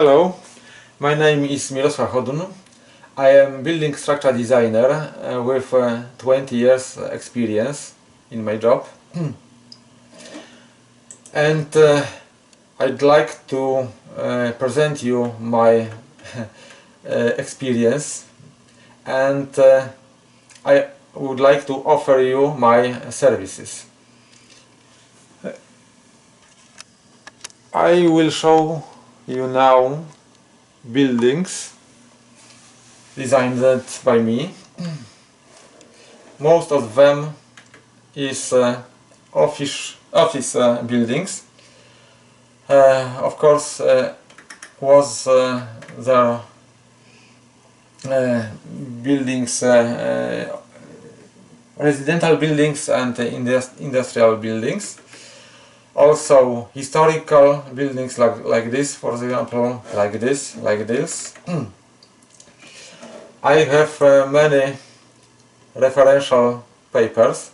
Hello, my name is Mirosław Hodun. I am building structure designer with 20 years experience in my job. And I'd like to present you my experience, and I would like to offer you my services. I will show you now buildings designed by me. Most of them is office buildings. Of course, was there buildings, residential buildings and industrial buildings. Also historical buildings like this, for example, like this. I have many referential papers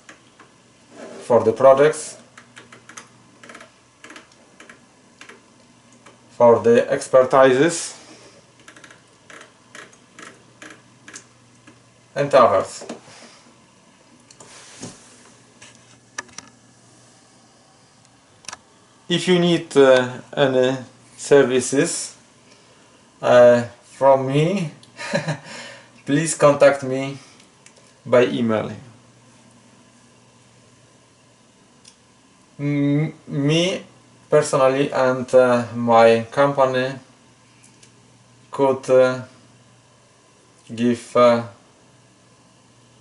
for the projects, for the expertises and others. If you need any services from me, please contact me by email. Me personally and my company could give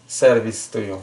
service to you.